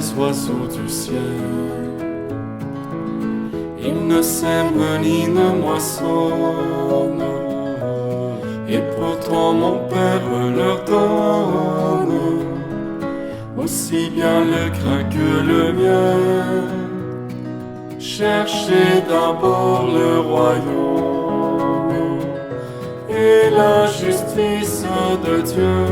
les oiseaux du ciel. Ils ne sèment ni ne moissonnent, et pourtant mon Père leur donne aussi bien le grain que le miel. Cherchez d'abord le royaume et la justice de Dieu.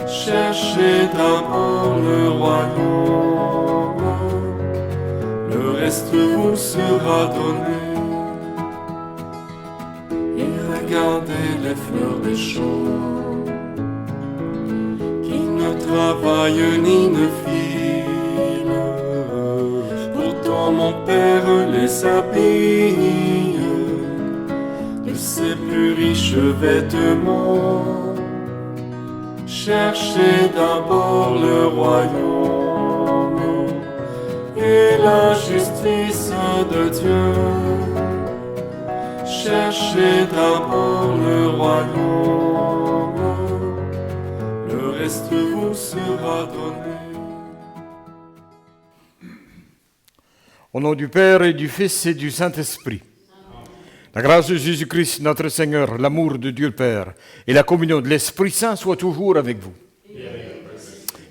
Cherchez d'abord le royaume, le reste vous sera donné. Et regardez les fleurs des champs, qui ne travaillent ni ne filent. Pourtant mon Père les habille de ses plus riches vêtements. Cherchez d'abord le royaume et la justice de Dieu. Cherchez d'abord le royaume, le reste vous sera donné. Au nom du Père et du Fils et du Saint-Esprit. La grâce de Jésus-Christ, notre Seigneur, l'amour de Dieu le Père et la communion de l'Esprit Saint soient toujours avec vous.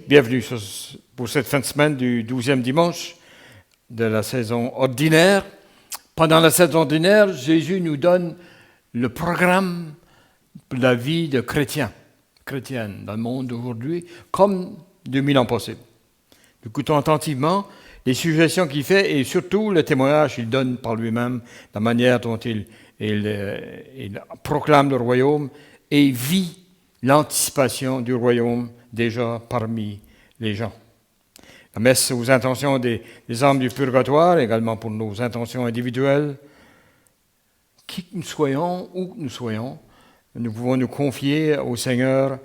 Bienvenue pour cette fin de semaine du 12e dimanche de la saison ordinaire. Pendant la saison ordinaire, Jésus nous donne le programme de la vie de chrétienne dans le monde aujourd'hui, comme 2000 ans passés. Nous écoutons attentivement les suggestions qu'il fait et surtout le témoignage qu'il donne par lui-même, la manière dont il proclame le royaume et vit l'anticipation du royaume déjà parmi les gens. La messe aux intentions des âmes du purgatoire, également pour nos intentions individuelles. Qui que nous soyons, où que nous soyons, nous pouvons nous confier au Seigneur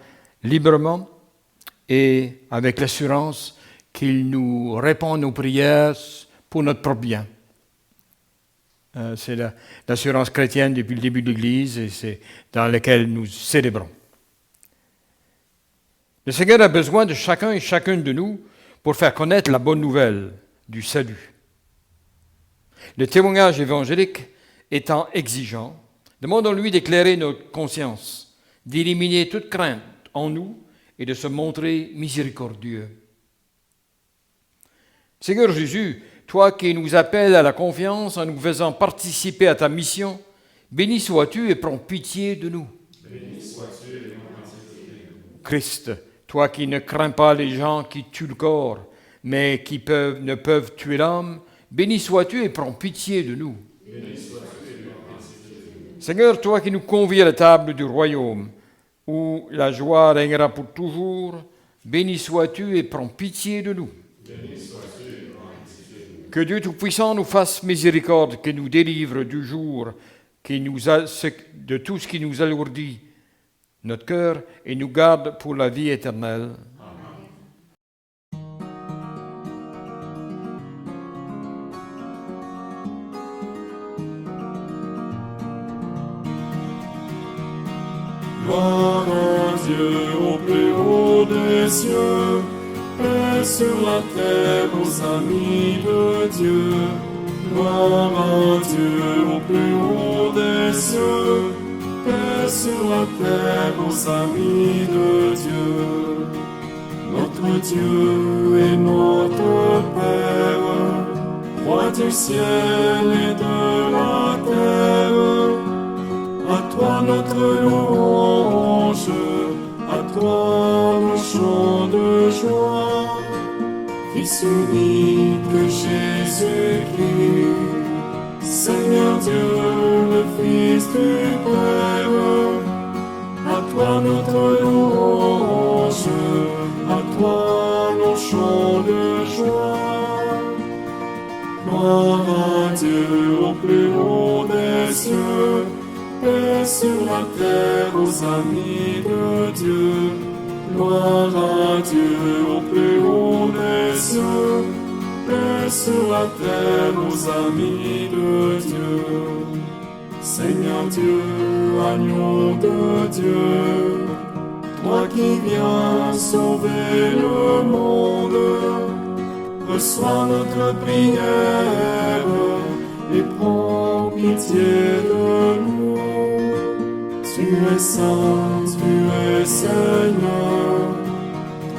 librement et avec l'assurance qu'il nous répond nos prières pour notre propre bien. C'est l'assurance chrétienne depuis le début de l'Église et c'est dans laquelle nous célébrons. Le Seigneur a besoin de chacun et chacune de nous pour faire connaître la bonne nouvelle du salut. Le témoignage évangélique étant exigeant, demandons-lui d'éclairer notre conscience, d'éliminer toute crainte en nous et de se montrer miséricordieux. Seigneur Jésus, toi qui nous appelles à la confiance en nous faisant participer à ta mission, béni sois-tu et prends pitié de nous. Béni sois-tu et prends pitié de nous. Christ, toi qui ne crains pas les gens qui tuent le corps, mais qui ne peuvent tuer l'âme, béni sois-tu et prends pitié de nous. Béni sois-tu et prends pitié de nous. Seigneur, toi qui nous convies à la table du royaume, où la joie régnera pour toujours, béni sois-tu et prends pitié de nous. Béni sois-tu. Que Dieu Tout-Puissant nous fasse miséricorde, qu'il nous délivre du jour, de tout ce qui nous alourdit notre cœur et nous garde pour la vie éternelle. Amen. Gloire à Dieu au plus haut des cieux, paix sur la terre aux amis de Dieu. Gloire à Dieu au plus haut des cieux, paix sur la terre aux amis de Dieu. Notre Dieu est notre Père, Roi du ciel et de la terre. À toi notre louange, à toi nos chants de joie. Fils unique Jésus-Christ, Seigneur Dieu, le Fils du Père. À toi notre louange, à toi nos chants de joie. Gloire à Dieu au plus haut des cieux, paix sur la terre aux amis de Dieu. Gloire à Dieu au plus haut des cieux, paix sur la terre aux amis de Dieu. Seigneur Dieu, agneau de Dieu, Toi qui viens sauver le monde, reçois notre prière et prends pitié de nous. Tu es saint, tu es Seigneur,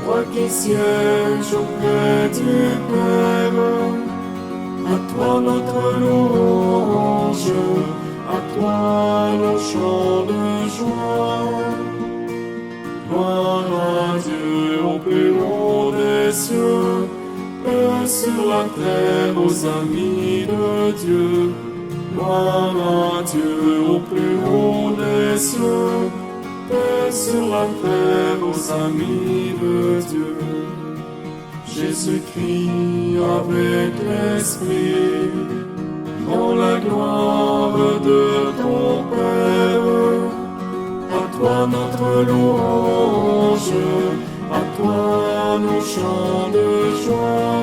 toi qui sièges auprès du Père. À toi notre louange, à toi nos chants de joie. Gloire à Dieu au plus haut des cieux, paix sur la terre aux amis de Dieu. Gloire à Dieu au plus haut des cieux, paix sur la terre aux amis de Dieu. Jésus-Christ avec l'Esprit, dans la gloire de ton Père. À toi notre louange, à toi nos chants de joie.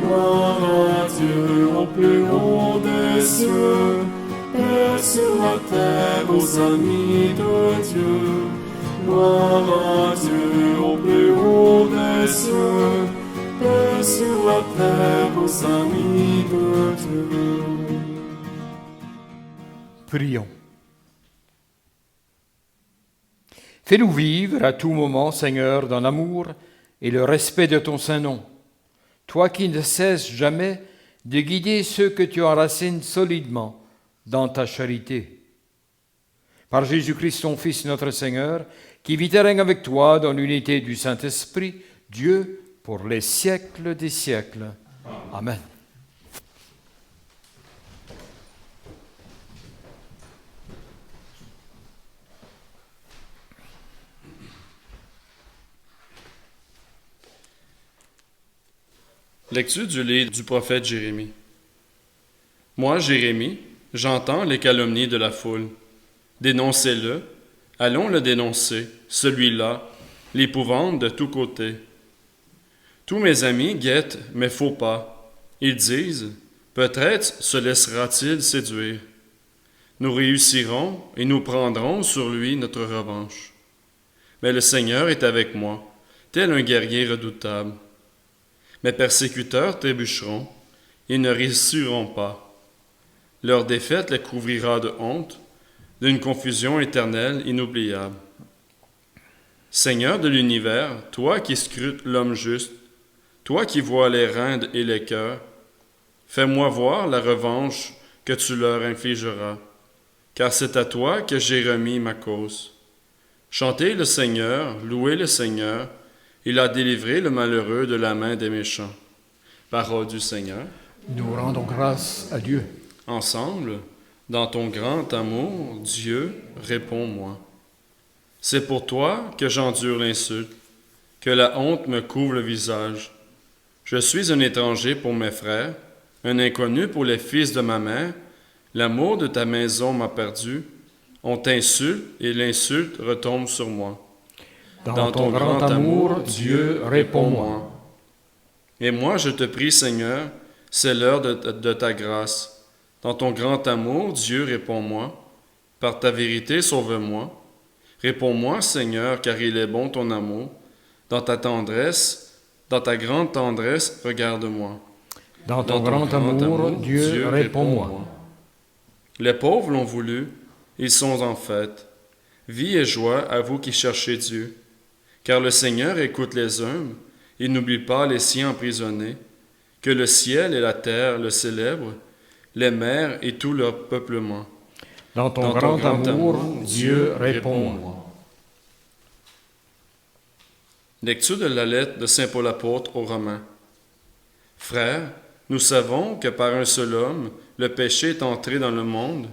Gloire à Dieu au plus haut des cieux, paix sur la terre aux amis de Dieu. Gloire à Dieu au plus haut des cieux, paix sur la terre aux amis de Dieu. Prions. Fais-nous vivre à tout moment, Seigneur, dans l'amour et le respect de ton saint nom. Toi qui ne cesses jamais de guider ceux que tu enracines solidement dans ta charité. Par Jésus-Christ, ton Fils, notre Seigneur, qui vit et règne avec toi dans l'unité du Saint-Esprit, Dieu, pour les siècles des siècles. Amen. Lecture du livre du prophète Jérémie. Moi, Jérémie, j'entends les calomnies de la foule. Dénoncez-le, allons le dénoncer, celui-là, l'épouvante de tous côtés. Tous mes amis guettent mes faux pas. Ils disent, peut-être se laissera-t-il séduire. Nous réussirons et nous prendrons sur lui notre revanche. Mais le Seigneur est avec moi, tel un guerrier redoutable. Mes persécuteurs trébucheront, ils ne réussiront pas. Leur défaite les couvrira de honte, d'une confusion éternelle inoubliable. Seigneur de l'univers, toi qui scrutes l'homme juste, toi qui vois les reins et les cœurs, fais-moi voir la revanche que tu leur infligeras, car c'est à toi que j'ai remis ma cause. Chantez le Seigneur, louez le Seigneur, il a délivré le malheureux de la main des méchants. Parole du Seigneur. Nous rendons grâce à Dieu. Ensemble, dans ton grand amour, Dieu, réponds-moi. C'est pour toi que j'endure l'insulte, que la honte me couvre le visage. Je suis un étranger pour mes frères, un inconnu pour les fils de ma mère. L'amour de ta maison m'a perdu. On t'insulte et l'insulte retombe sur moi. Dans ton grand amour, Dieu, réponds-moi. Et moi, je te prie, Seigneur, c'est l'heure de ta grâce. Dans ton grand amour, Dieu, réponds-moi. Par ta vérité, sauve-moi. Réponds-moi, Seigneur, car il est bon ton amour. Dans ta tendresse, dans ta grande tendresse, regarde-moi. Dans ton grand amour, Dieu, réponds-moi. Les pauvres l'ont voulu, ils sont en fête. Vie et joie à vous qui cherchez Dieu. Car le Seigneur écoute les humbles, il n'oublie pas les siens emprisonnés. Que le ciel et la terre le célèbrent, les mers et tout leur peuplement. Dans ton grand amour, Dieu, réponds-moi. Lecture de la lettre de saint Paul apôtre aux Romains. Frères, nous savons que par un seul homme, le péché est entré dans le monde,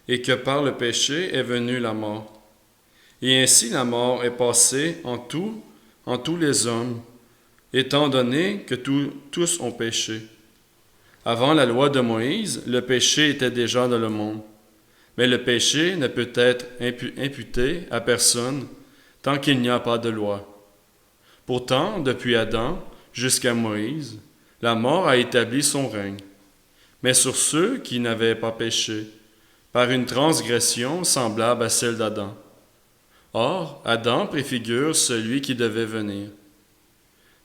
et que par le péché est venue la mort. Et ainsi la mort est passée en tous les hommes, étant donné que tous ont péché. Avant la loi de Moïse, le péché était déjà dans le monde. Mais le péché ne peut être imputé à personne tant qu'il n'y a pas de loi. Pourtant, depuis Adam jusqu'à Moïse, la mort a établi son règne. Mais sur ceux qui n'avaient pas péché, par une transgression semblable à celle d'Adam. Or, Adam préfigure celui qui devait venir.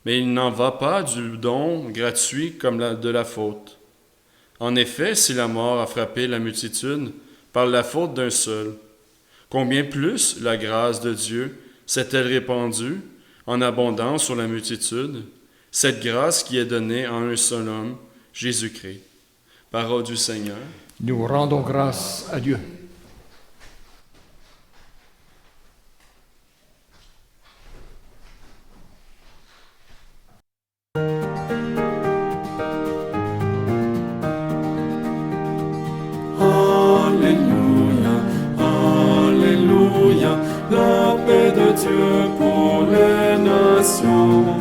Mais il n'en va pas du don gratuit comme de la faute. En effet, si la mort a frappé la multitude par la faute d'un seul, combien plus la grâce de Dieu s'est-elle répandue en abondance sur la multitude, cette grâce qui est donnée à un seul homme, Jésus-Christ. Parole du Seigneur. Nous rendons grâce à Dieu. Alléluia, Alléluia, la paix de Dieu pour les nations.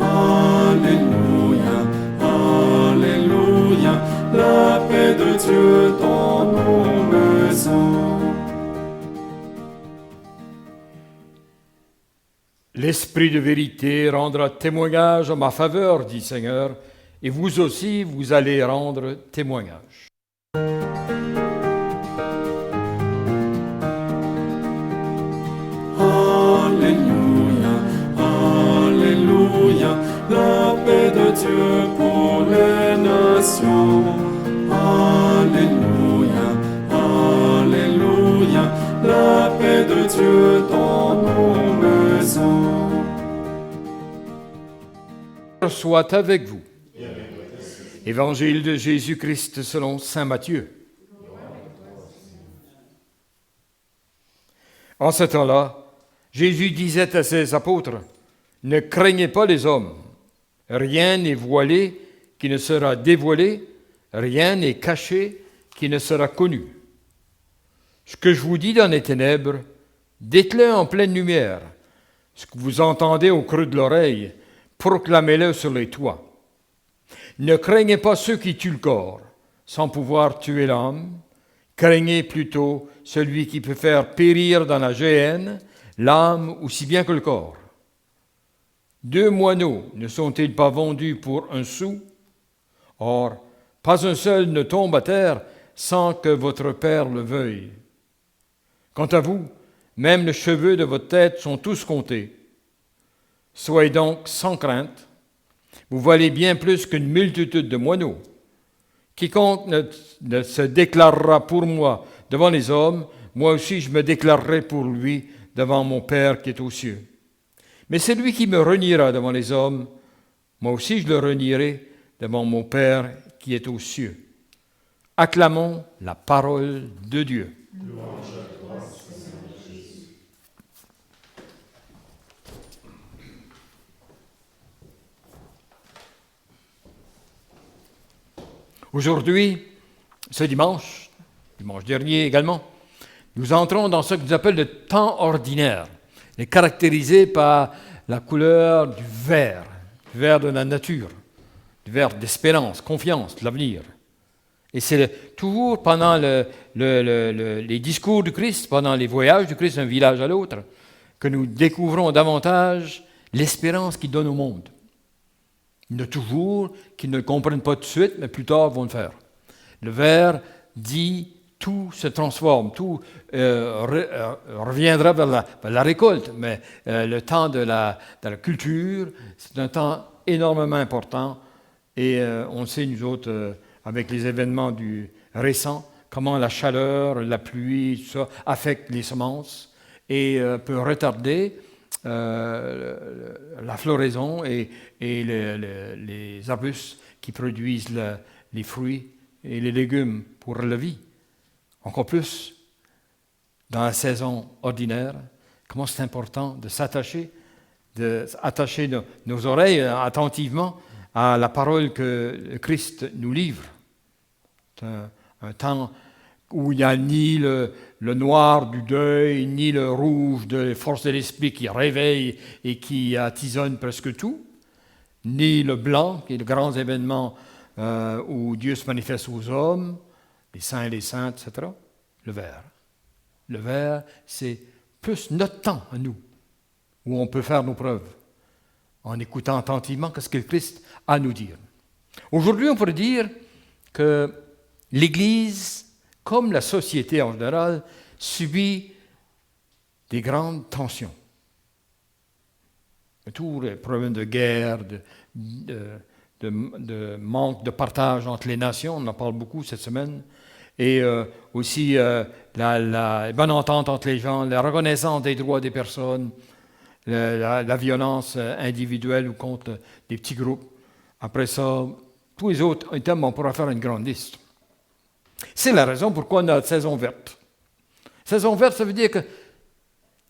Alléluia, Alléluia, la paix de Dieu dans nos maisons. L'Esprit de vérité rendra témoignage en ma faveur, dit Seigneur, et vous aussi, vous allez rendre témoignage. Alléluia, Alléluia, la paix de Dieu pour les nations. Alléluia, Alléluia, la paix de Dieu dans nos maisons. Soit avec vous. Évangile de Jésus-Christ selon saint Matthieu. En ce temps-là, Jésus disait à ses apôtres, « Ne craignez pas les hommes, rien n'est voilé qui ne sera dévoilé, rien n'est caché qui ne sera connu. Ce que je vous dis dans les ténèbres, dites-le en pleine lumière. Ce que vous entendez au creux de l'oreille, proclamez-le sur les toits. Ne craignez pas ceux qui tuent le corps, sans pouvoir tuer l'âme. Craignez plutôt celui qui peut faire périr dans la géhenne l'âme aussi bien que le corps. 2 moineaux ne sont-ils pas vendus pour 1 sou? Or, pas un seul ne tombe à terre sans que votre Père le veuille. Quant à vous, même les cheveux de votre tête sont tous comptés. Soyez donc sans crainte. Vous valez bien plus qu'une multitude de moineaux. Quiconque ne se déclarera pour moi devant les hommes, moi aussi je me déclarerai pour lui devant mon Père qui est aux cieux. Mais celui qui me reniera devant les hommes, moi aussi je le renierai devant mon Père qui est aux cieux. Acclamons la parole de Dieu. Louange à toi, Seigneur Jésus. Aujourd'hui, ce dimanche dernier également, nous entrons dans ce que nous appelons le temps ordinaire, est caractérisé par la couleur du vert de la nature, du vert d'espérance, confiance, de l'avenir. Et c'est toujours pendant les discours du Christ, pendant les voyages du Christ d'un village à l'autre, que nous découvrons davantage l'espérance qu'il donne au monde. Il y en a toujours qui ne le comprennent pas tout de suite, mais plus tard vont le faire. Le vert dit tout se transforme, tout reviendra vers la récolte, mais le temps de la culture, c'est un temps énormément important et on sait, nous autres, avec les événements récents, comment la chaleur, la pluie, tout ça, affectent les semences et peut retarder la floraison et les arbustes qui produisent les fruits et les légumes pour la vie. Encore plus, dans la saison ordinaire, comment c'est important de s'attacher, d'attacher nos oreilles attentivement à la parole que le Christ nous livre. C'est un temps où il n'y a ni le noir du deuil, ni le rouge des forces de l'esprit qui réveille et qui attisonne presque tout, ni le blanc, qui est le grand événement où Dieu se manifeste aux hommes, les saints et les saintes, etc. Le vert. Le vert, c'est plus notre temps à nous, où on peut faire nos preuves, en écoutant attentivement ce que le Christ a à nous dire. Aujourd'hui, on pourrait dire que l'Église, comme la société en général, subit des grandes tensions. Tous les problèmes de guerre, de manque de partage entre les nations, on en parle beaucoup cette semaine, et aussi la bonne entente entre les gens, la reconnaissance des droits des personnes, la violence individuelle ou contre des petits groupes. Après ça, tous les autres items, on pourra faire une grande liste. C'est la raison pourquoi on a la saison verte. Saison verte, ça veut dire qu'il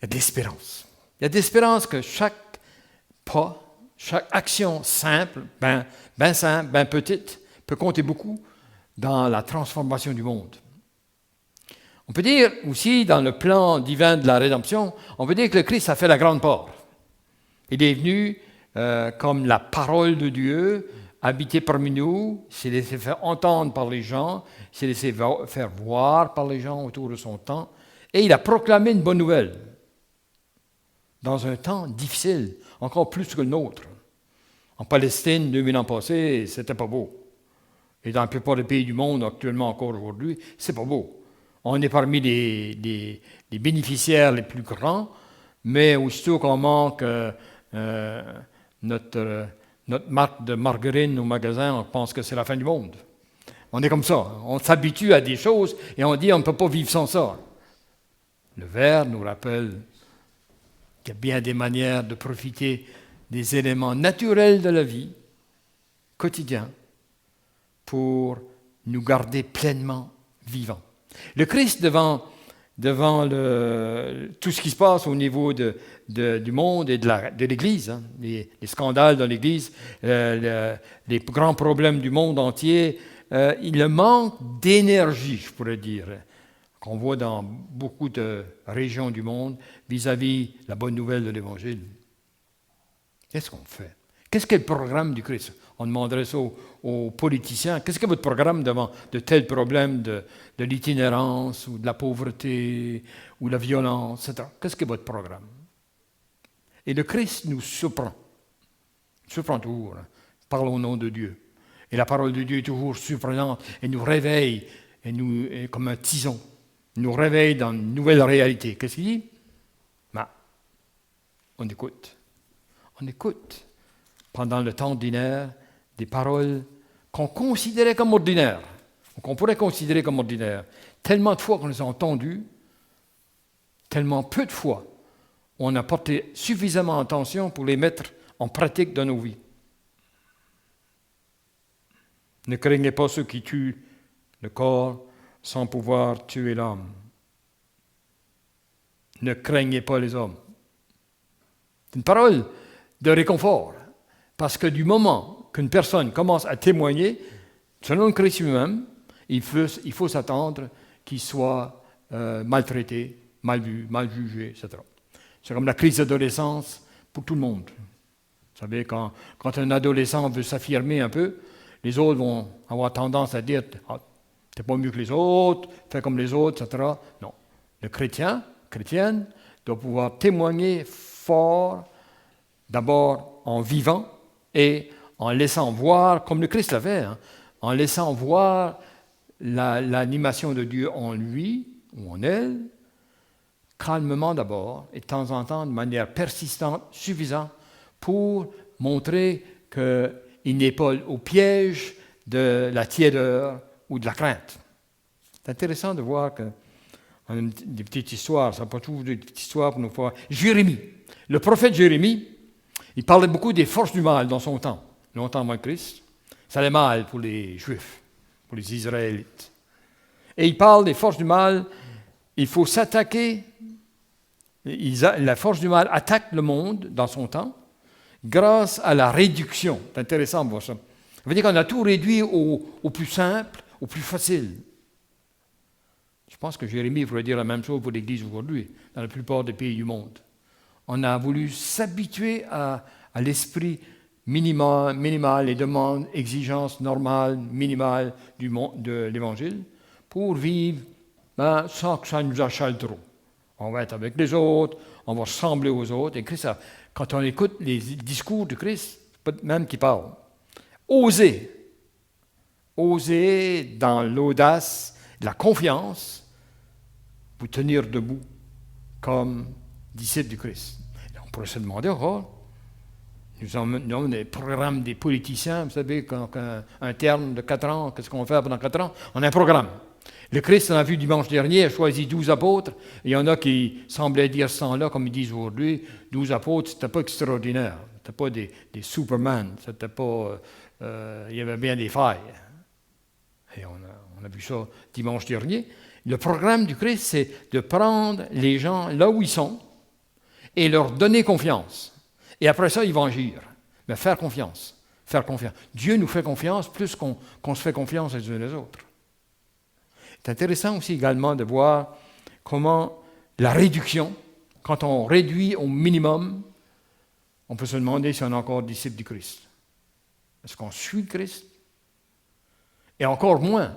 y a de l'espérance. Il y a de l'espérance que chaque pas, chaque action simple, ben simple, ben petite, peut compter beaucoup dans la transformation du monde. On peut dire aussi, dans le plan divin de la rédemption, on peut dire que le Christ a fait la grande part. Il est venu comme la parole de Dieu, habiter parmi nous, s'est laissé faire entendre par les gens, s'est laissé faire voir par les gens autour de son temps, et il a proclamé une bonne nouvelle dans un temps difficile, encore plus que le nôtre. En Palestine, 2000 ans passés, c'était pas beau. Et dans la plupart des pays du monde, actuellement encore aujourd'hui, c'est pas beau. On est parmi les bénéficiaires les plus grands, mais aussitôt qu'on manque notre marque de margarine au magasin, on pense que c'est la fin du monde. On est comme ça. On s'habitue à des choses et on dit on ne peut pas vivre sans ça. Le vers nous rappelle qu'il y a bien des manières de profiter des éléments naturels de la vie quotidienne pour nous garder pleinement vivants. Le Christ, devant tout ce qui se passe au niveau du monde et de l'Église, hein, les scandales dans l'Église, les grands problèmes du monde entier, il manque d'énergie, je pourrais dire, qu'on voit dans beaucoup de régions du monde vis-à-vis la bonne nouvelle de l'Évangile. Qu'est-ce qu'on fait? Qu'est-ce qu'est le programme du Christ? On demanderait ça aux politiciens. Qu'est-ce qu'est votre programme devant de tels problèmes de l'itinérance ou de la pauvreté ou de la violence, etc.? Qu'est-ce qu'est votre programme? Et le Christ nous surprend. Il surprend toujours. Hein. Il parle au nom de Dieu. Et la parole de Dieu est toujours surprenante et nous réveille et comme un tison. Il nous réveille dans une nouvelle réalité. Qu'est-ce qu'il dit? On écoute. On écoute pendant le temps ordinaire des paroles qu'on considérait comme ordinaires, ou qu'on pourrait considérer comme ordinaires. Tellement de fois qu'on les a entendues, tellement peu de fois on a porté suffisamment attention pour les mettre en pratique dans nos vies. Ne craignez pas ceux qui tuent le corps sans pouvoir tuer l'âme. Ne craignez pas les hommes. C'est une parole de réconfort, parce que du moment qu'une personne commence à témoigner, selon le Christ lui-même, il faut s'attendre qu'il soit maltraité, mal vu, mal jugé, etc. C'est comme la crise d'adolescence pour tout le monde. Vous savez, quand un adolescent veut s'affirmer un peu, les autres vont avoir tendance à dire « t'es pas mieux que les autres, fais comme les autres, etc. » Non. Le chrétienne, doit pouvoir témoigner fort, d'abord en vivant et en laissant voir, comme le Christ l'avait, hein, en laissant voir l'animation de Dieu en lui ou en elle, calmement d'abord, et de temps en temps, de manière persistante, suffisante, pour montrer qu'il n'est pas au piège de la tiédeur ou de la crainte. C'est intéressant de voir que on a des petites histoires, ça n'a pas toujours des petites histoires pour nous faire. Jérémie, le prophète Jérémie, il parlait beaucoup des forces du mal dans son temps, longtemps avant Christ. Ça allait mal pour les Juifs, pour les Israélites. Et il parle des forces du mal, il faut s'attaquer. La force du mal attaque le monde dans son temps grâce à la réduction. C'est intéressant de voir ça. Ça veut dire qu'on a tout réduit au plus simple, au plus facile. Je pense que Jérémie voudrait dire la même chose pour l'Église aujourd'hui, dans la plupart des pays du monde. On a voulu s'habituer à l'esprit minimal, les demandes, exigences normales, minimales de l'Évangile, pour vivre sans que ça nous achale trop. On va être avec les autres, on va ressembler aux autres. Et Christ, quand on écoute les discours de Christ, c'est pas même qui parle. Oser dans l'audace, la confiance, vous tenir debout comme disciples du Christ. Et on pourrait se demander encore, nous avons des programmes des politiciens, vous savez, quand un terme de 4 ans, qu'est-ce qu'on fait pendant 4 ans? On a un programme. Le Christ, on a vu dimanche dernier, a choisi 12 apôtres. Il y en a qui semblaient dire ce temps-là, comme ils disent aujourd'hui, 12 apôtres, c'était pas extraordinaire. C'était pas des Superman. C'était pas... il y avait bien des failles. Et on a vu ça dimanche dernier. Le programme du Christ, c'est de prendre les gens là où ils sont et leur donner confiance. Et après ça, ils vont agir. Mais faire confiance. Faire confiance. Dieu nous fait confiance plus qu'on se fait confiance les uns les autres. C'est intéressant aussi également de voir comment la réduction, quand on réduit au minimum, on peut se demander si on est encore disciple du Christ. Est-ce qu'on suit le Christ? Et encore moins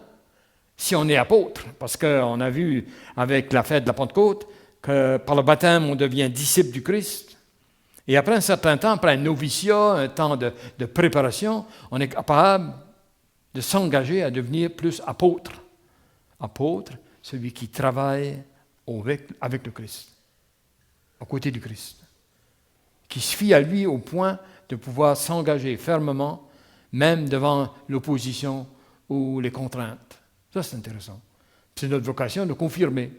si on est apôtre, parce qu'on a vu avec la fête de la Pentecôte que par le baptême, on devient disciple du Christ. Et après un certain temps, après un noviciat, un temps de préparation, on est capable de s'engager à devenir plus apôtre. Apôtre, celui qui travaille avec le Christ, à côté du Christ, qui se fie à lui au point de pouvoir s'engager fermement, même devant l'opposition ou les contraintes. Ça, c'est intéressant. C'est notre vocation de confirmer.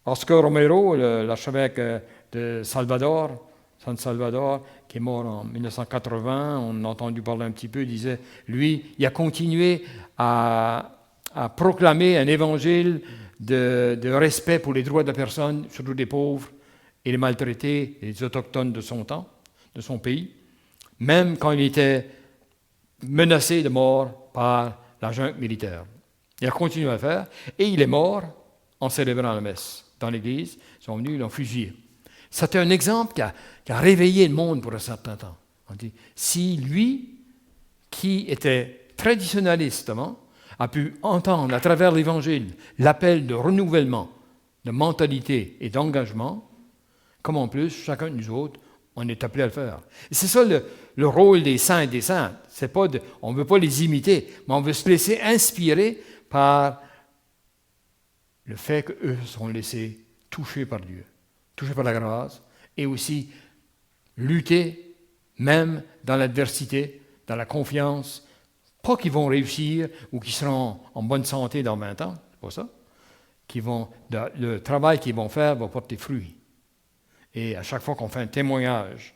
Oscar Romero, l'archevêque de Salvador, San Salvador, qui est mort en 1980, on a entendu parler un petit peu, disait, lui, il a continué à proclamer un évangile de respect pour les droits de la personne, surtout des pauvres et les maltraités et les autochtones de son temps, de son pays, même quand il était menacé de mort par la junte militaire. Il a continué à le faire et il est mort en célébrant la messe dans l'église. Ils sont venus, ils l'ont fusillé. C'était un exemple qui a réveillé le monde pour un certain temps. On dit, si lui, qui était traditionnalistement, a pu entendre à travers l'Évangile l'appel de renouvellement, de mentalité et d'engagement, comme en plus, chacun de nous autres, on est appelé à le faire. Et c'est ça le rôle des saints et des saintes. C'est pas on ne veut pas les imiter, mais on veut se laisser inspirer par le fait qu'eux sont laissés toucher par Dieu, toucher par la grâce, et aussi lutter même dans l'adversité, dans la confiance, pas qu'ils vont réussir ou qu'ils seront en bonne santé dans 20 ans, c'est pas ça, le travail qu'ils vont faire va porter fruit. Et à chaque fois qu'on fait un témoignage,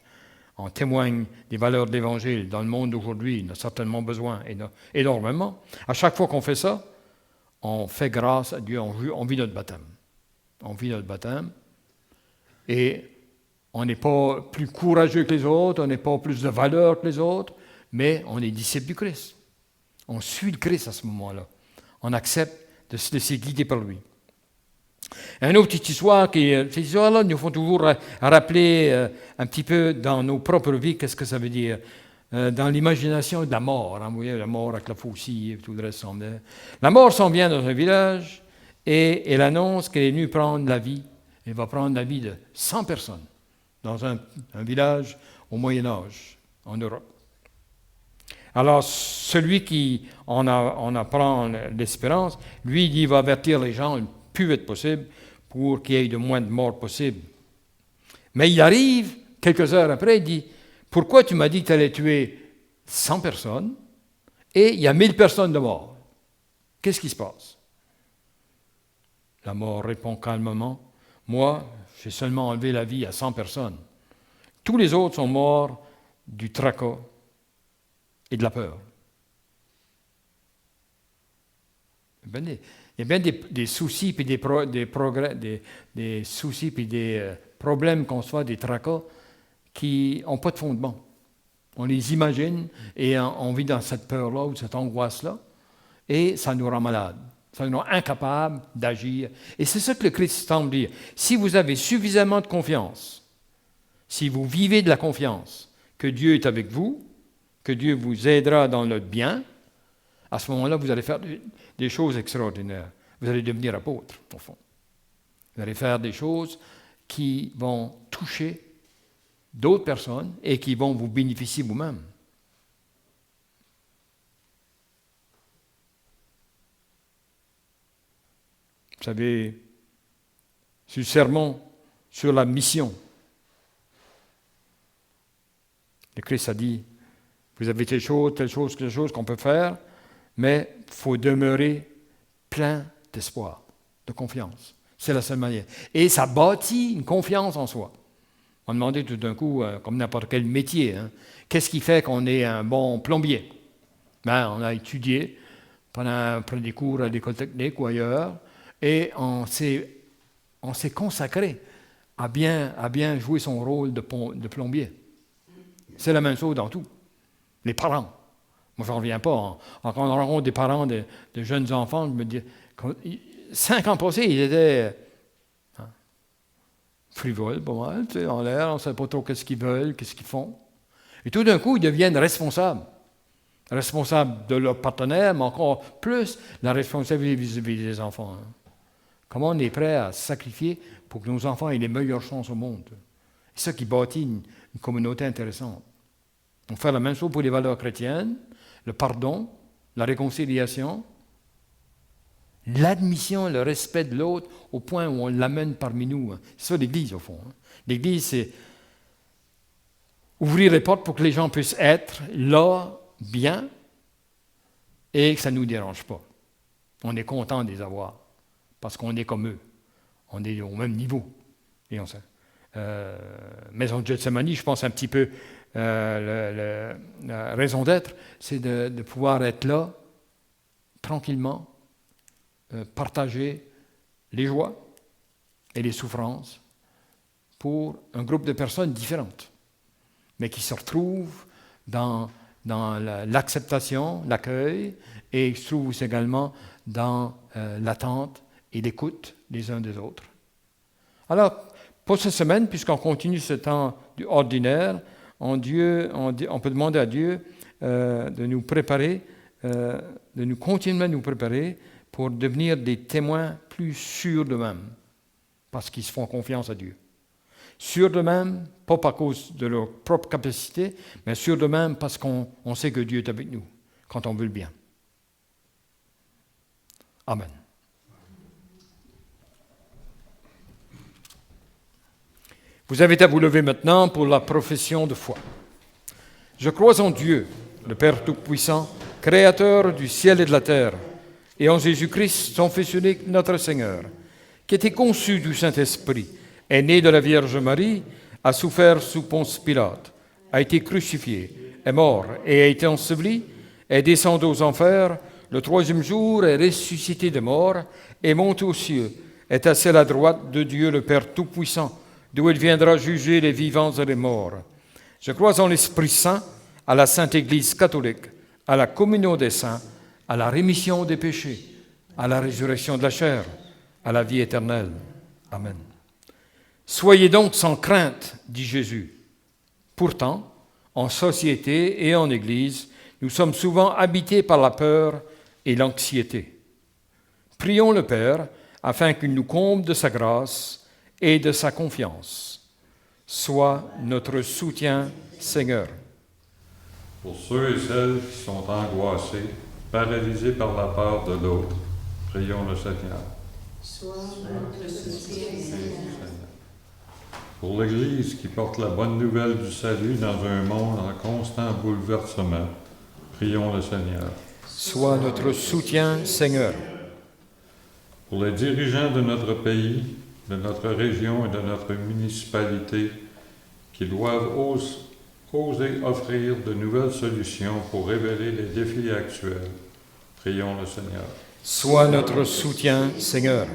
on témoigne des valeurs de l'Évangile dans le monde d'aujourd'hui, il en a certainement besoin, énormément. À chaque fois qu'on fait ça, on fait grâce à Dieu, on vit notre baptême. On vit notre baptême et on n'est pas plus courageux que les autres, on n'est pas plus de valeur que les autres, mais on est disciple du Christ. On suit le Christ à ce moment-là. On accepte de se laisser guider par lui. Une autre petite histoire, ces histoires-là nous font toujours rappeler un petit peu dans nos propres vies qu'est-ce que ça veut dire. Dans l'imagination de la mort, vous voyez, la mort avec la faucille et tout le reste. La mort s'en vient dans un village et elle annonce qu'elle est venue prendre la vie. Elle va prendre la vie de 100 personnes dans un village au Moyen-Âge, en Europe. Alors, celui qui en apprend l'espérance, lui, il va avertir les gens le plus vite possible pour qu'il y ait le moins de morts possible. Mais il arrive, quelques heures après, il dit, « Pourquoi tu m'as dit que tu allais tuer 100 personnes et il y a 1000 personnes de morts? Qu'est-ce qui se passe? » La mort répond calmement, « Moi, j'ai seulement enlevé la vie à 100 personnes. Tous les autres sont morts du tracas et de la peur. » Il y a bien des soucis puis des soucis puis des problèmes qu'on se fait, des tracas qui n'ont pas de fondement. On les imagine et on vit dans cette peur-là ou cette angoisse-là et ça nous rend malades. Ça nous rend incapables d'agir. Et c'est ça que le Christ semble dire. Si vous avez suffisamment de confiance, si vous vivez de la confiance, que Dieu est avec vous, que Dieu vous aidera dans le bien, à ce moment-là, vous allez faire des choses extraordinaires. Vous allez devenir apôtre, au fond. Vous allez faire des choses qui vont toucher d'autres personnes et qui vont vous bénéficier vous-même. Vous savez, sur le sermon sur la mission. Le Christ a dit, vous avez telle chose qu'on peut faire, mais il faut demeurer plein d'espoir, de confiance. C'est la seule manière. Et ça bâtit une confiance en soi. On demandait tout d'un coup, comme n'importe quel métier, qu'est-ce qui fait qu'on est un bon plombier? On a étudié pendant des cours à l'école technique ou ailleurs, et on s'est consacré à bien jouer son rôle de plombier. C'est la même chose dans tout. Les parents. Moi, je n'en reviens pas. Quand on rencontre des parents de jeunes enfants, je me dis, 5 ans passés, ils étaient frivoles, pas mal, en l'air, on ne sait pas trop qu'est-ce qu'ils veulent, qu'est-ce qu'ils font. Et tout d'un coup, ils deviennent responsables. Responsables de leur partenaire, mais encore plus la responsabilité vis-à-vis des enfants. Comment on est prêt à se sacrifier pour que nos enfants aient les meilleures chances au monde. C'est ça qui bâtit une communauté intéressante. On fait la même chose pour les valeurs chrétiennes, le pardon, la réconciliation, l'admission, le respect de l'autre, au point où on l'amène parmi nous. C'est ça l'Église, au fond. L'Église, c'est ouvrir les portes pour que les gens puissent être là, bien, et que ça ne nous dérange pas. On est content de les avoir, parce qu'on est comme eux. On est au même niveau. Et on sait. Maison de Gethsemane, je pense un petit peu, la raison d'être, c'est de pouvoir être là, tranquillement, partager les joies et les souffrances pour un groupe de personnes différentes, mais qui se retrouvent dans l'acceptation, l'accueil, et qui se trouvent également dans l'attente et l'écoute les uns des autres. Alors, pour cette semaine, puisqu'on continue ce temps ordinaire, on peut demander à Dieu de nous préparer, de nous continuer à nous préparer pour devenir des témoins plus sûrs d'eux-mêmes, parce qu'ils se font confiance à Dieu. Sûrs d'eux-mêmes, pas par cause de leur propre capacité, mais sûrs d'eux-mêmes parce qu'on sait que Dieu est avec nous, quand on veut le bien. Amen. Vous avez à vous lever maintenant pour la profession de foi. Je crois en Dieu, le Père Tout-Puissant, Créateur du ciel et de la terre, et en Jésus-Christ, son Fils unique, notre Seigneur, qui était conçu du Saint-Esprit, est né de la Vierge Marie, a souffert sous Ponce Pilate, a été crucifié, est mort et a été enseveli, est descendu aux enfers, le 3e jour est ressuscité de mort, et monte aux cieux, est assis à la droite de Dieu le Père Tout-Puissant, d'où il viendra juger les vivants et les morts. Je crois en l'Esprit Saint, à la Sainte Église catholique, à la communion des saints, à la rémission des péchés, à la résurrection de la chair, à la vie éternelle. Amen. Soyez donc sans crainte, dit Jésus. Pourtant, en société et en Église, nous sommes souvent habités par la peur et l'anxiété. Prions le Père afin qu'il nous comble de sa grâce et de sa confiance. Sois notre soutien, Seigneur. Pour ceux et celles qui sont angoissés, paralysés par la peur de l'autre, prions le Seigneur. Sois notre soutien, Seigneur. Pour l'Église qui porte la bonne nouvelle du salut dans un monde en constant bouleversement, prions le Seigneur. Sois notre soutien, Seigneur. Pour les dirigeants de notre pays, de notre région et de notre municipalité, qui doivent oser offrir de nouvelles solutions pour révéler les défis actuels, prions le Seigneur. Sois notre soutien, Seigneur.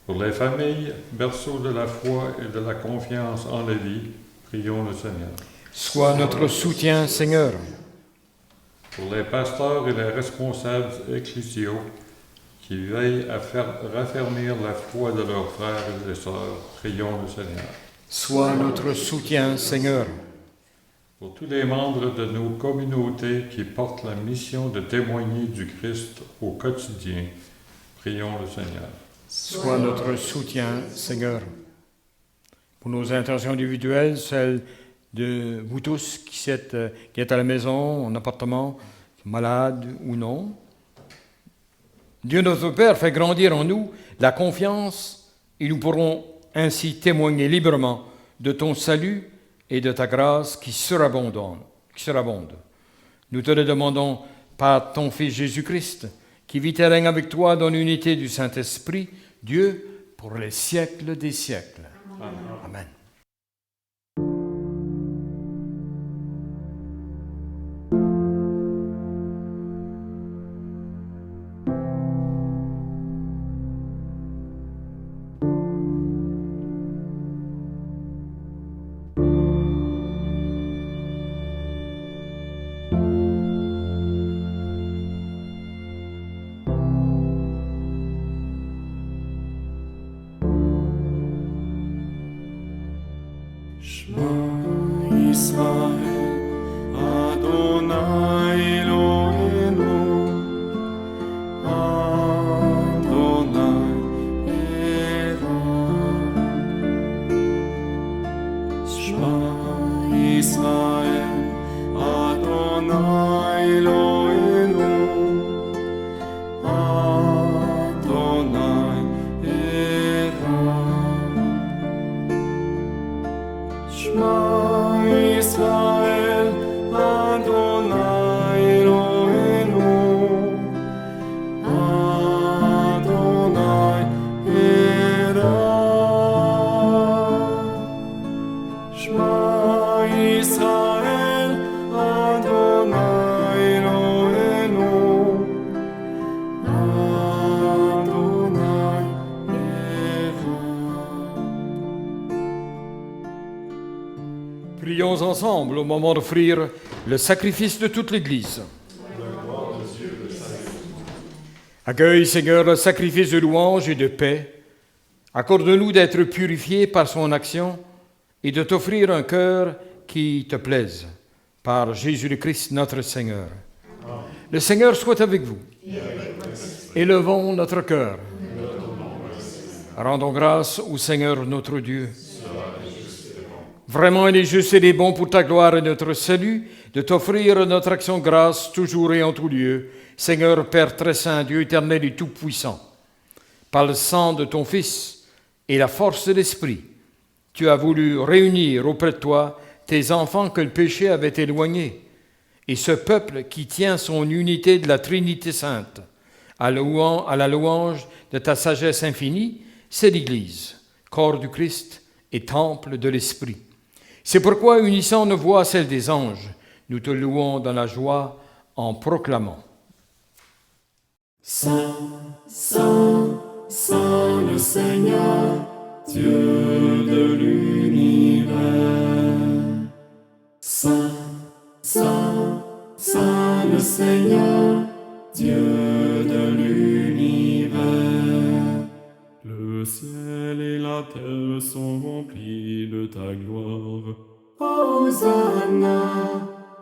Pour les familles, berceaux de la foi et de la confiance en la vie, prions le Seigneur. Sois notre soutien, Seigneur. Pour les pasteurs et les responsables ecclésiaux qui veillent à faire raffermir la foi de leurs frères et des sœurs, prions le Seigneur. Sois notre soutien, Seigneur. Pour tous les membres de nos communautés qui portent la mission de témoigner du Christ au quotidien, prions le Seigneur. Sois notre soutien, Seigneur. Pour nos intentions individuelles, celles de vous tous qui êtes à la maison, en appartement, malades ou non, Dieu notre Père fait grandir en nous la confiance et nous pourrons ainsi témoigner librement de ton salut et de ta grâce qui surabonde. Nous te le demandons par ton Fils Jésus-Christ, qui vit et règne avec toi dans l'unité du Saint-Esprit, Dieu, pour les siècles des siècles. Amen. Prions ensemble au moment d'offrir le sacrifice de toute l'Église. Accueille, Seigneur, le sacrifice de louange et de paix. Accorde-nous d'être purifiés par son action et de t'offrir un cœur qui te plaise. Par Jésus-Christ, notre Seigneur. Le Seigneur soit avec vous. Élevons notre cœur. Rendons grâce au Seigneur notre Dieu. Vraiment, il est juste et il est bon pour ta gloire et notre salut de t'offrir notre action de grâce toujours et en tout lieu, Seigneur Père très saint, Dieu éternel et tout-puissant. Par le sang de ton Fils et la force de l'Esprit, tu as voulu réunir auprès de toi tes enfants que le péché avait éloignés, et ce peuple qui tient son unité de la Trinité sainte, à la louange de ta sagesse infinie, c'est l'Église, corps du Christ et temple de l'Esprit. C'est pourquoi, unissant nos voix à celles des anges, nous te louons dans la joie en proclamant. Saint, Saint, Saint le Seigneur, Dieu de l'univers. Saint, Saint, Saint le Seigneur, Dieu de l'univers. Le ciel et la terre sont remplis de ta gloire. Hosanna,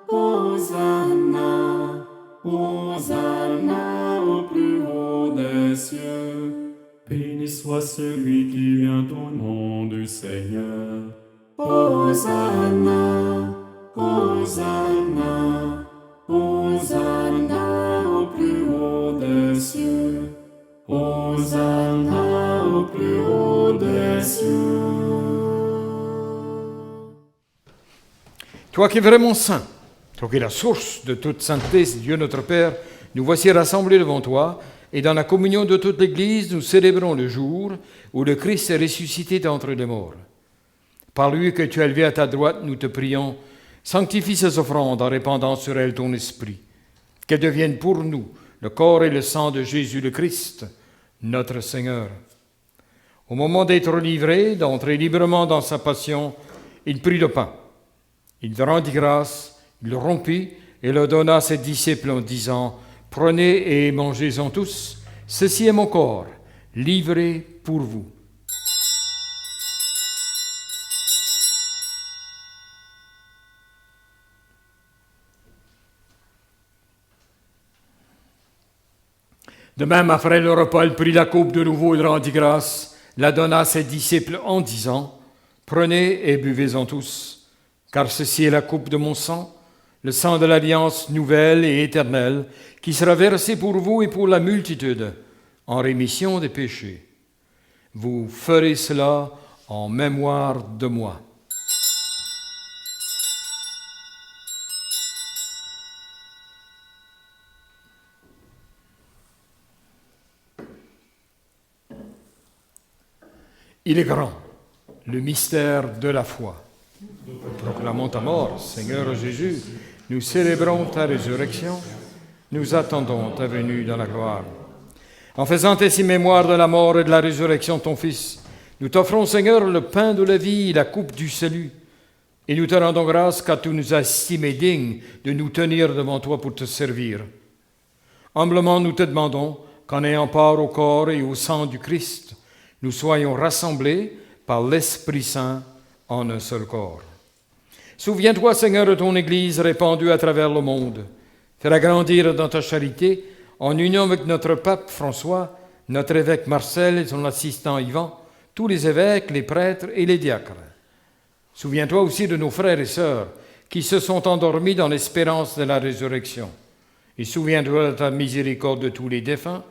Hosanna, Hosanna au plus haut des cieux. Béni soit celui qui vient au nom du Seigneur. Hosanna, Hosanna, Hosanna au plus haut des cieux. Hosanna au plus haut des cieux. Toi qui es vraiment saint, toi qui es la source de toute sainteté, Dieu notre Père, nous voici rassemblés devant toi, et dans la communion de toute l'Église, nous célébrons le jour où le Christ est ressuscité d'entre les morts. Par lui que tu as élevé à ta droite, nous te prions, sanctifie ces offrandes en répandant sur elles ton esprit, qu'elles deviennent pour nous le corps et le sang de Jésus le Christ, notre Seigneur. Au moment d'être livré, d'entrer librement dans sa passion, il prit le pain. Il te rendit grâce, il le rompit et le donna à ses disciples en disant « Prenez et mangez-en tous, ceci est mon corps, livré pour vous. » De même, après le repas, il prit la coupe de nouveau, il rendit grâce, la donna à ses disciples en disant « Prenez et buvez-en tous. Car ceci est la coupe de mon sang, le sang de l'alliance nouvelle et éternelle, qui sera versé pour vous et pour la multitude, en rémission des péchés. Vous ferez cela en mémoire de moi. Il est grand, le mystère de la foi. Nous proclamons ta mort, Seigneur Jésus. Nous célébrons ta résurrection. Nous attendons ta venue dans la gloire. En faisant ainsi mémoire de la mort et de la résurrection de ton Fils, nous t'offrons, Seigneur, le pain de la vie et la coupe du salut. Et nous te rendons grâce car tu nous as estimés dignes de nous tenir devant toi pour te servir. Humblement, nous te demandons qu'en ayant part au corps et au sang du Christ, nous soyons rassemblés par l'Esprit Saint en un seul corps. Souviens-toi, Seigneur, de ton Église répandue à travers le monde. Fais-la grandir dans ta charité, en union avec notre pape François, notre évêque Marcel et son assistant Yvan, tous les évêques, les prêtres et les diacres. Souviens-toi aussi de nos frères et sœurs qui se sont endormis dans l'espérance de la résurrection. Et souviens-toi de ta miséricorde de tous les défunts.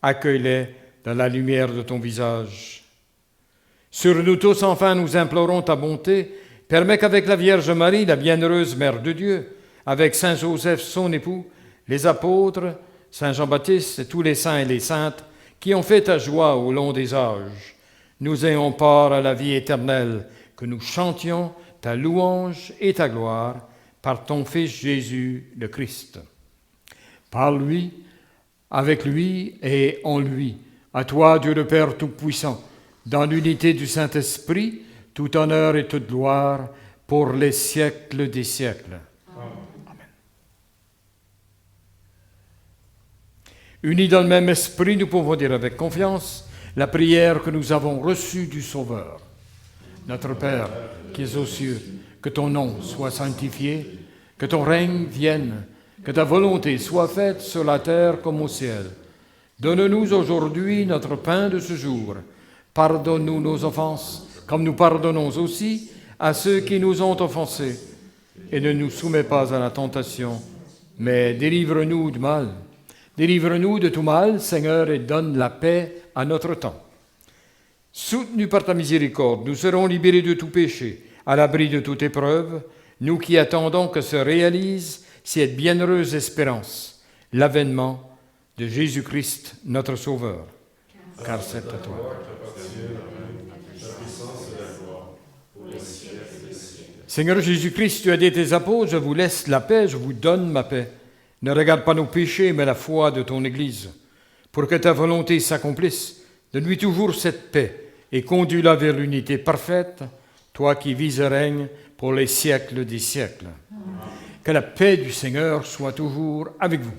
Accueille-les dans la lumière de ton visage. Sur nous tous, enfin, nous implorons ta bonté. Permets qu'avec la Vierge Marie, la bienheureuse Mère de Dieu, avec Saint Joseph, son époux, les apôtres, Saint Jean-Baptiste et tous les saints et les saintes qui ont fait ta joie au long des âges, nous ayons part à la vie éternelle, que nous chantions ta louange et ta gloire par ton Fils Jésus le Christ. Par lui, avec lui et en lui, à toi, Dieu le Père Tout-Puissant, dans l'unité du Saint-Esprit, tout honneur et toute gloire pour les siècles des siècles. Amen. Unis dans le même esprit, nous pouvons dire avec confiance la prière que nous avons reçue du Sauveur. Notre Père, qui es aux cieux, que ton nom soit sanctifié, que ton règne vienne, que ta volonté soit faite sur la terre comme au ciel. Donne-nous aujourd'hui notre pain de ce jour. Pardonne-nous nos offenses, comme nous pardonnons aussi à ceux qui nous ont offensés. Et ne nous soumets pas à la tentation, mais délivre-nous du mal. Délivre-nous de tout mal, Seigneur, et donne la paix à notre temps. Soutenus par ta miséricorde, nous serons libérés de tout péché, à l'abri de toute épreuve, nous qui attendons que se réalise cette bienheureuse espérance, l'avènement de Jésus-Christ, notre Sauveur. Car c'est à toi. Seigneur Jésus-Christ, tu as dit à tes apôtres, je vous laisse la paix, je vous donne ma paix. Ne regarde pas nos péchés, mais la foi de ton Église. Pour que ta volonté s'accomplisse, donne-lui toujours cette paix et conduis-la vers l'unité parfaite, toi qui vis et règnes pour les siècles des siècles. Que la paix du Seigneur soit toujours avec vous.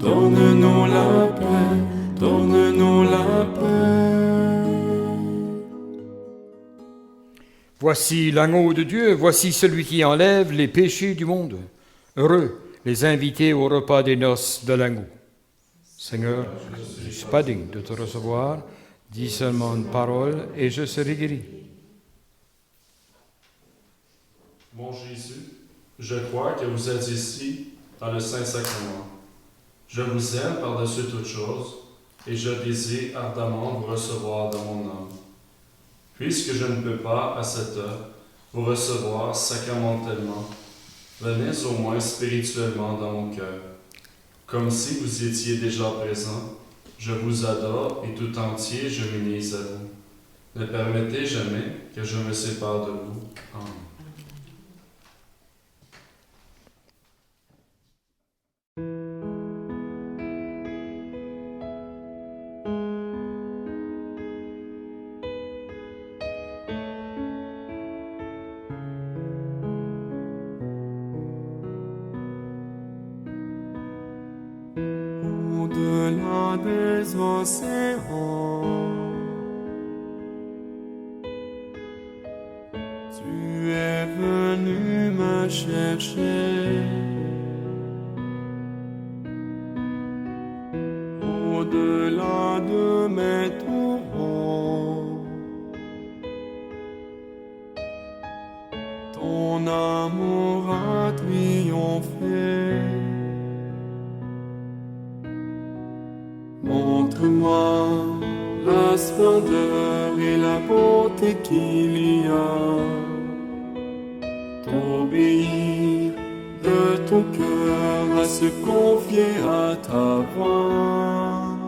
Donne-nous la paix, donne-nous la paix. Voici l'agneau de Dieu, voici celui qui enlève les péchés du monde. Heureux les invités au repas des noces de l'agneau. Seigneur, je ne suis pas digne de te recevoir, Dis seulement une parole et je serai guéri. Mon Jésus, je crois que vous êtes ici dans le Saint-Sacrement. Je vous aime par-dessus toute chose et je désire ardemment vous recevoir dans mon âme. Puisque je ne peux pas, à cette heure, vous recevoir sacramentellement, venez au moins spirituellement dans mon cœur. Comme si vous étiez déjà présent, je vous adore et tout entier je m'unis à vous. Ne permettez jamais que je me sépare de vous. Amen. Au-delà des océans, tu es venu me chercher. Au-delà de mes tourments, ton amour a triomphé. Montre-moi la splendeur et la beauté qu'il y a. T'obéir de ton cœur, à se confier à ta voix.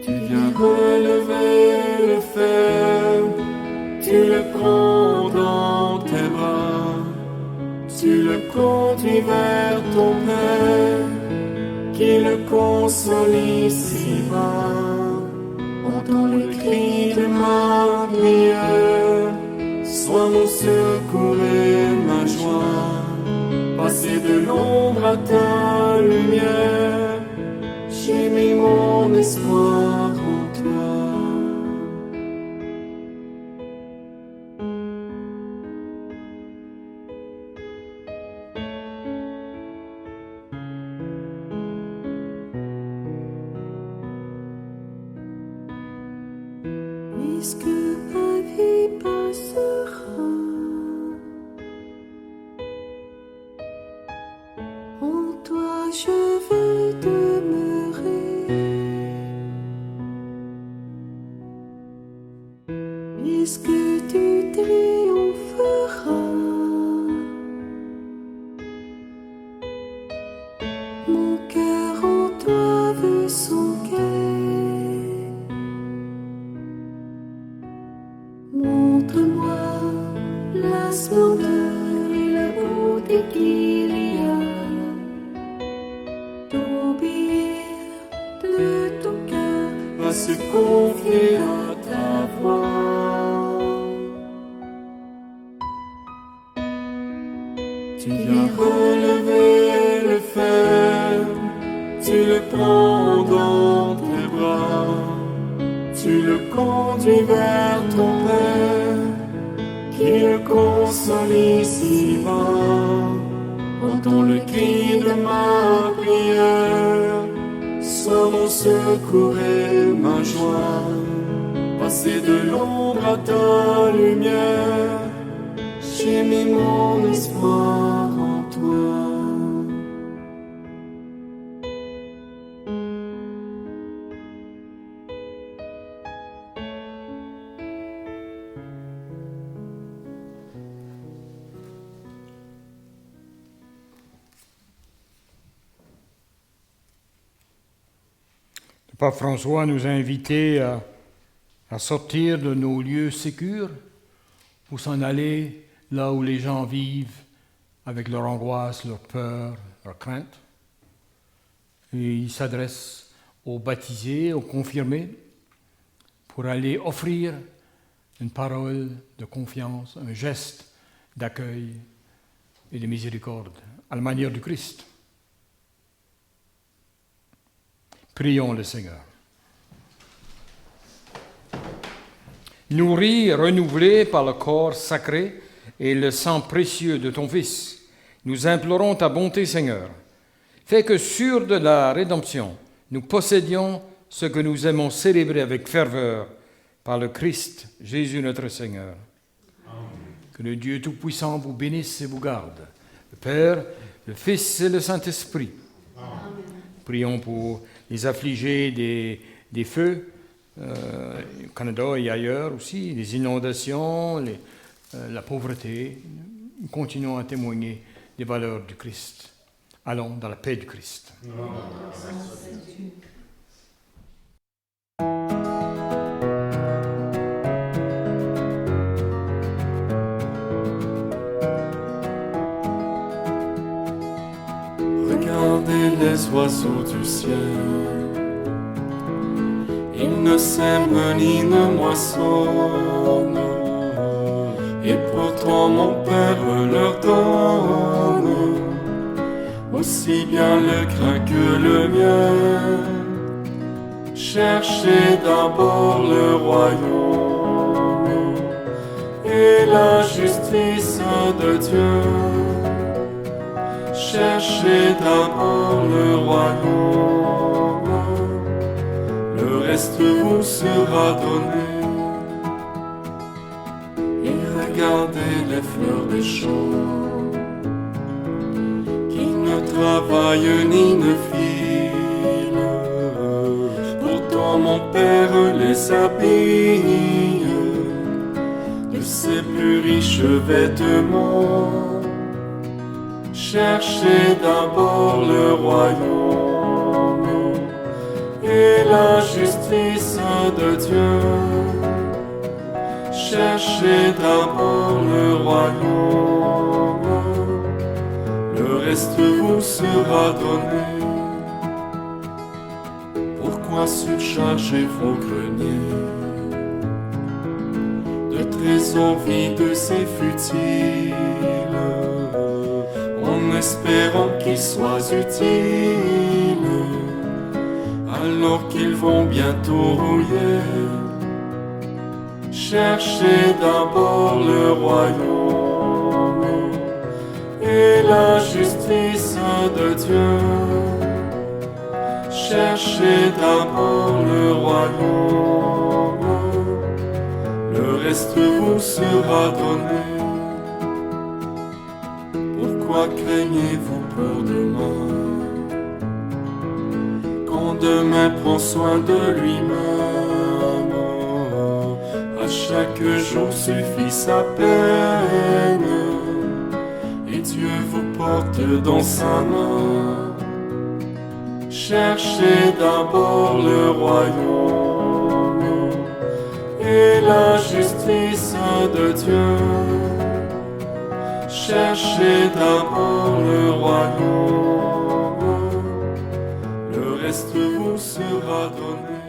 Tu viens relever le faible, tu le prends dans tes bras. Tu le conduis vers ton Père, qui le console ici-bas. Entends le cri de ma prière, sois mon secours et ma joie. Passer de l'ombre à ta lumière, j'ai mis mon espoir en toi. Puisque ma vie passera, en toi je veux demeurer. Puisque tu triompheras, mon cœur en toi veut s'enquérir. Montre-moi la splendeur et la beauté qu'il y a. T'obéir de ton cœur, À se confier à ta voix. Tu viens relever le faible, tu le prends dans tes bras. Tu le conduis vers ton Père, qui le console ici-bas. Entends le cri de ma prière, sois mon secours et ma joie. Passer de l'ombre à ta lumière, j'ai mis mon espoir en toi. Le pape François nous a invités à sortir de nos lieux sécurs pour s'en aller là où les gens vivent avec leur angoisse, leur peur, leur crainte. Et il s'adresse aux baptisés, aux confirmés, pour aller offrir une parole de confiance, un geste d'accueil et de miséricorde à la manière du Christ. Prions le Seigneur. Nourris, renouvelés par le corps sacré et le sang précieux de ton Fils, nous implorons ta bonté, Seigneur. Fais que, sûrs de la rédemption, nous possédions ce que nous aimons célébrer avec ferveur par le Christ, Jésus notre Seigneur. Amen. Que le Dieu Tout-Puissant vous bénisse et vous garde, le Père, le Fils et le Saint-Esprit. Amen. Prions pour les affligés des feux, au Canada et ailleurs aussi, les inondations, la pauvreté. Nous continuons à témoigner des valeurs du Christ. Allons dans la paix du Christ. Amen. Regardez les oiseaux du ciel, ils ne sèment ni ne moissonnent, et pourtant mon Père leur donne aussi bien le grain que le miel. Cherchez d'abord le royaume et la justice de Dieu. Cherchez d'abord le royaume, le reste vous sera donné. Et regardez les fleurs des champs, qui ne travaillent ni ne filent, pourtant mon Père les habille de ses plus riches vêtements. Cherchez d'abord le royaume et la justice de Dieu. Cherchez d'abord le royaume, le reste vous sera donné. Pourquoi surcharger vos greniers de trésors vides et futiles, en espérant qu'ils soient utiles, alors qu'ils vont bientôt rouiller? Cherchez d'abord le royaume et la justice de Dieu. Cherchez d'abord le royaume, le reste vous sera donné. Pourquoi craignez-vous pour demain, quand demain prend soin de lui-même? À chaque jour suffit sa peine, et Dieu vous porte dans sa main. Cherchez d'abord le royaume et la justice de Dieu. Cherchez d'abord le royaume, le reste vous sera donné.